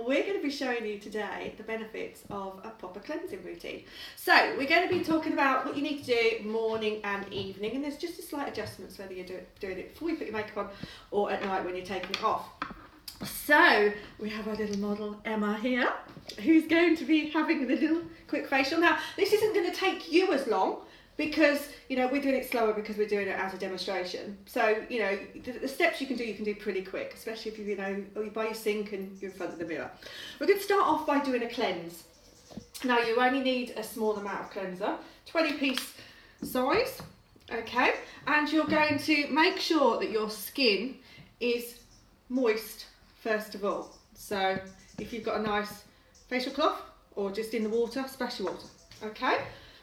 we're going to be showing you today the benefits of a proper cleansing routine. So we're going to be talking about what you need to do morning and evening, and there's just a slight adjustments whether you're doing it before you put your makeup on or at night when you're taking it off. So we have our little model Emma here, who's going to be having the little quick facial. Now this isn't going to take you as long, because we're doing it slower because we're doing it as a demonstration. So the steps you can do pretty quick, especially if you're by your sink and you're in front of the mirror. We're going to start off by doing a cleanse. Now you only need a small amount of cleanser, 20-piece size, okay, and you're going to make sure that your skin is moist first of all. So if you've got a nice facial cloth or just in the water, splash your water, okay.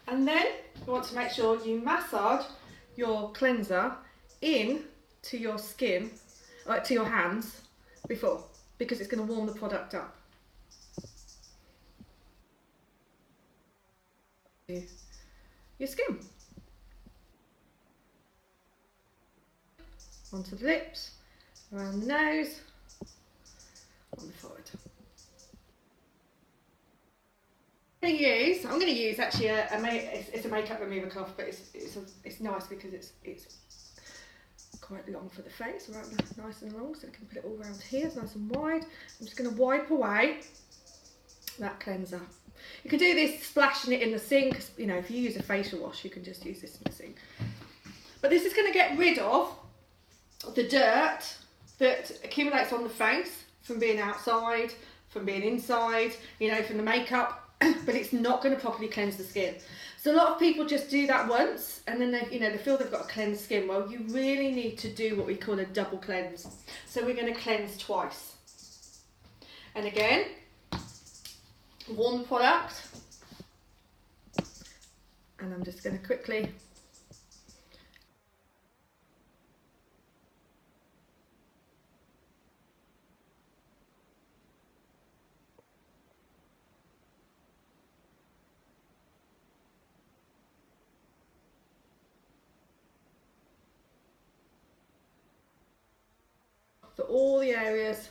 And then you want to make sure you massage your cleanser in to your skin, like to your hands before, because it's going to warm the product up. Your skin. Onto the lips, around the nose, on the forehead. I'm going to use actually it's a makeup remover cloth, but it's nice because it's quite long for the face, right, nice and long, so we can put it all around here. It's nice and wide. I'm just going to wipe away that cleanser. You can do this splashing it in the sink. If you use a facial wash, you can just use this in the sink. But this is going to get rid of the dirt that accumulates on the face from being outside, from being inside, from the makeup. But it's not going to properly cleanse the skin. So a lot of people just do that once and then they feel they've got a cleansed skin. Well, you really need to do what we call a double cleanse. So we're going to cleanse twice. And again, warm the product. And I'm just going to quickly so all the areas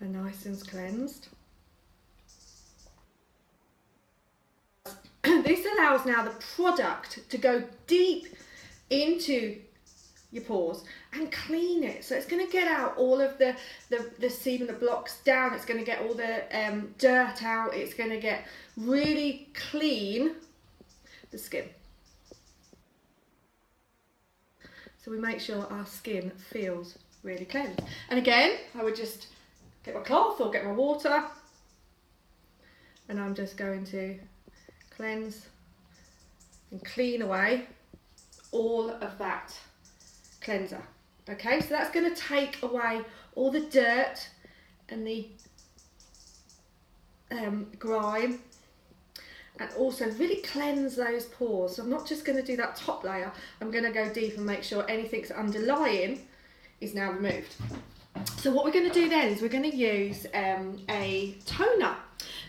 are nice and cleansed. This allows now the product to go deep into your pores and clean it. So it's going to get out all of the sebum that blocks down. It's going to get all the dirt out. It's going to get really clean the skin. So we make sure our skin feels really cleansed. And again, I would just get my cloth or get my water, and I'm just going to cleanse and clean away all of that cleanser. Okay, so that's going to take away all the dirt and the grime, and also really cleanse those pores. So I'm not just going to do that top layer, I'm going to go deep and make sure anything's underlying is now removed. So what we're going to do then is we're going to use a toner.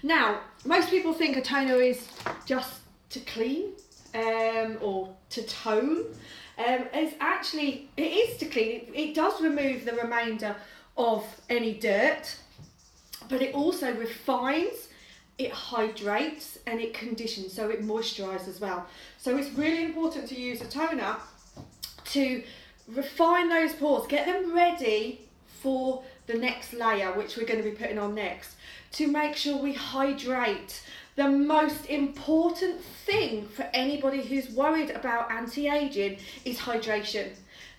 Now, most people think a toner is just to clean or to tone. It is to clean. It does remove the remainder of any dirt, but it also refines, it hydrates and it conditions, so it moisturises as well. So it's really important to use a toner to refine those pores, get them ready for the next layer, which we're going to be putting on next, to make sure we hydrate. The most important thing for anybody who's worried about anti-aging is hydration,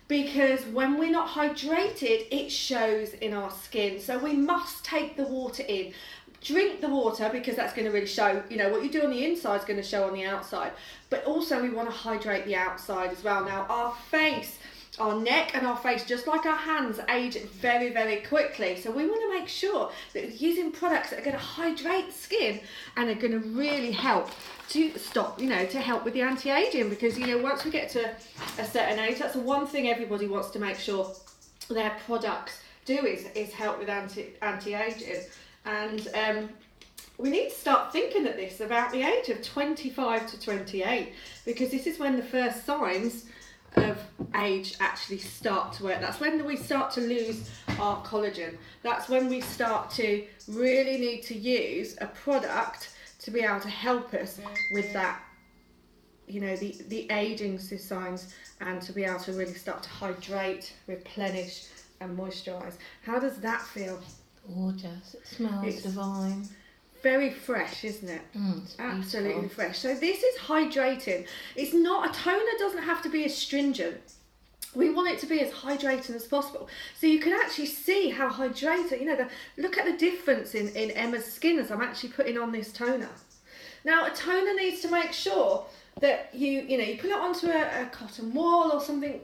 because when we're not hydrated, it shows in our skin. So we must take the water in. Drink the water, because that's going to really show, what you do on the inside is going to show on the outside. But also we want to hydrate the outside as well. Now our face, our neck and our face, just like our hands, age very, very quickly. So we want to make sure that using products that are going to hydrate the skin and are going to really help to stop, to help with the anti-aging. Because, once we get to a certain age, that's the one thing everybody wants to make sure their products do is help with anti-aging. And we need to start thinking at this about the age of 25 to 28, because this is when the first signs of age actually start to work. That's when we start to lose our collagen. That's when we start to really need to use a product to be able to help us with that, you know, the aging signs, and to be able to really start to hydrate, replenish and moisturise. How does that feel? Gorgeous. It smells divine. Very fresh, isn't it? Absolutely fresh. So this is hydrating. It's not, a toner doesn't have to be astringent. We want it to be as hydrating as possible. So you can actually see how hydrated, you know, look at the difference in Emma's skin as I'm actually putting on this toner. Now a toner needs to make sure that you put it onto a cotton wool or something,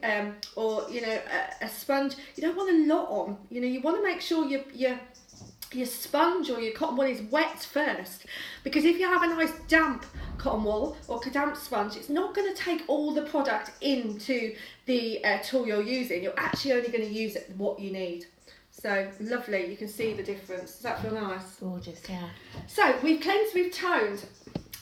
or you know, a sponge. You don't want a lot on. You know, you want to make sure your sponge or your cotton wool is wet first, because if you have a nice damp cotton wool or damp sponge, it's not going to take all the product into the tool you're using. You're actually only going to use what you need. So lovely, you can see the difference. Does that feel nice? Gorgeous, yeah. So we've cleansed, we've toned.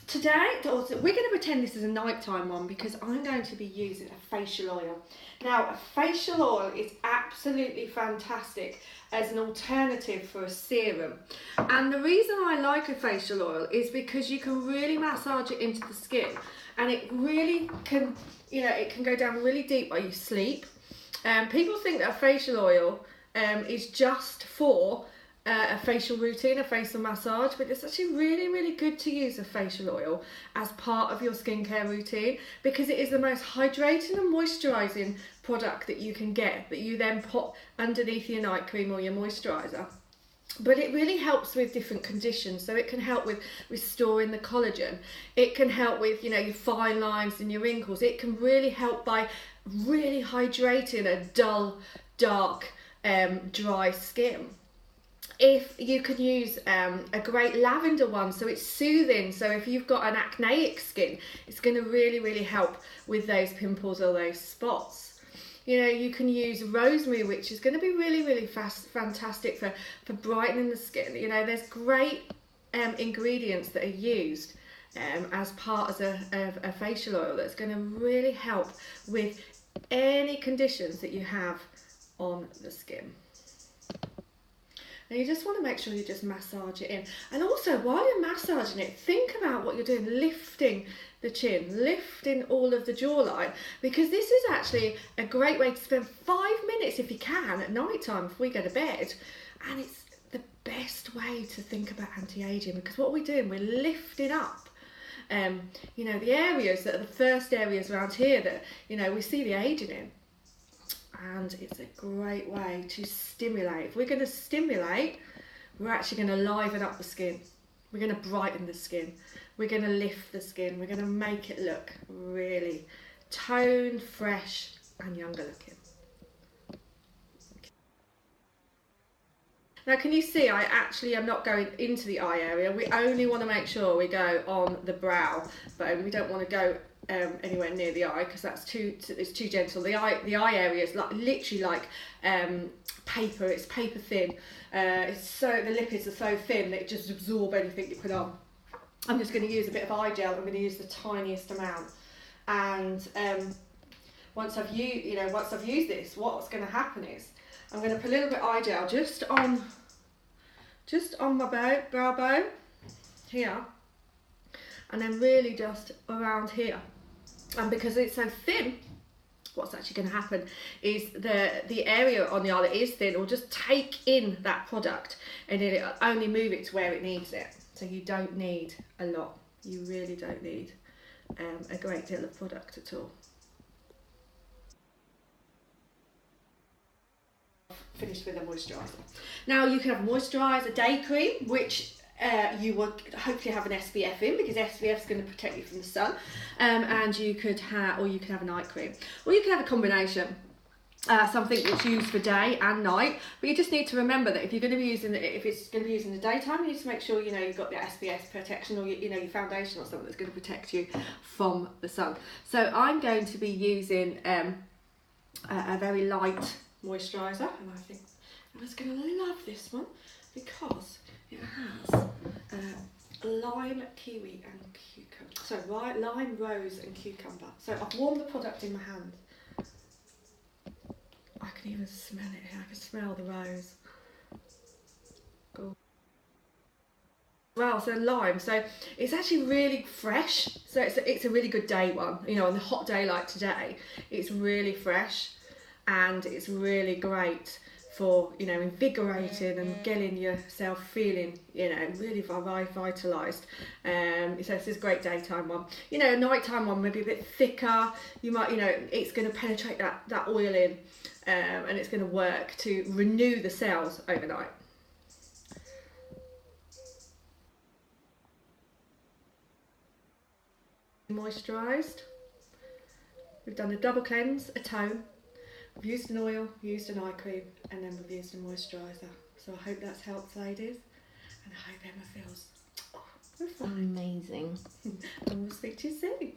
Today, we're going to pretend this is a nighttime one, because I'm going to be using a facial oil. Now, a facial oil is absolutely fantastic as an alternative for a serum. And the reason I like a facial oil is because you can really massage it into the skin, and it really can, you know, it can go down really deep while you sleep. People think that a facial oil is just for a facial routine, a facial massage, but it's actually really, really good to use a facial oil as part of your skincare routine, because it is the most hydrating and moisturising product that you can get, that you then put underneath your night cream or your moisturiser. But it really helps with different conditions. So it can help with restoring the collagen. It can help with, you know, your fine lines and your wrinkles. It can really help by really hydrating a dull, dark, dry skin. If you can use a great lavender one, so it's soothing. So if you've got an acneic skin, it's going to really, really help with those pimples or those spots. You know, you can use rosemary, which is going to be really, really fantastic for brightening the skin. You know, there's great ingredients that are used as part of a facial oil that's going to really help with any conditions that you have on the skin. And you just want to make sure you just massage it in. And also, while you're massaging it, think about what you're doing, lifting the chin, lifting all of the jawline, because this is actually a great way to spend 5 minutes, if you can, at night time before we go to bed. And it's the best way to think about anti-aging, because what we're doing, we're lifting up, you know, the areas that are the first areas around here that, you know, we see the aging in. And it's a great way to stimulate. If we're going to stimulate, we're actually going to liven up the skin. We're going to brighten the skin. We're going to lift the skin. We're going to make it look really toned, fresh and younger looking. Now, can you see I actually am not going into the eye area. We only want to make sure we go on the brow bone. We don't want to go anywhere near the eye, because that's it's too gentle. The eye area is like literally like paper. It's paper thin. It's so, the lipids are so thin that it just absorb anything you put on. I'm just going to use a bit of eye gel. I'm going to use the tiniest amount, and once I've used this, what's going to happen is I'm going to put a little bit of eye gel just on my brow bone here, and then really just around here. And because it's so thin, what's actually going to happen is the area on the eye that is thin will just take in that product, and it'll only move it to where it needs it. So you don't need a lot. You really don't need a great deal of product at all. Finished with a moisturiser. Now you can have moisturiser, a day cream, which you would hopefully have an SPF in, because SPF is going to protect you from the sun, and you could have a night cream, or you can have a combination, something that's used for day and night. But you just need to remember that if you're going to be using it, if it's going to be used in the daytime, you need to make sure you know you've got the SPF protection, or your foundation or something that's going to protect you from the sun. So I'm going to be using a very light moisturiser, and I think I was going to love this one because it has lime, kiwi and cucumber. So lime, rose and cucumber. So I've warmed the product in my hand. I can even smell it here. I can smell the rose. Cool. Well, so lime, so it's actually really fresh, so it's a really good day one, you know, on a hot day like today. It's really fresh and it's really great for, you know, invigorating and getting yourself feeling, you know, really vitalised. So this is a great daytime one. You know, a nighttime one maybe a bit thicker. You might, you know, it's going to penetrate that oil in, and it's going to work to renew the cells overnight. Moisturised. We've done a double cleanse, a tone. We've used an oil, used an eye cream, and then we've used a moisturiser. So I hope that's helped, ladies, and I hope Emma feels amazing. and we'll speak to you soon.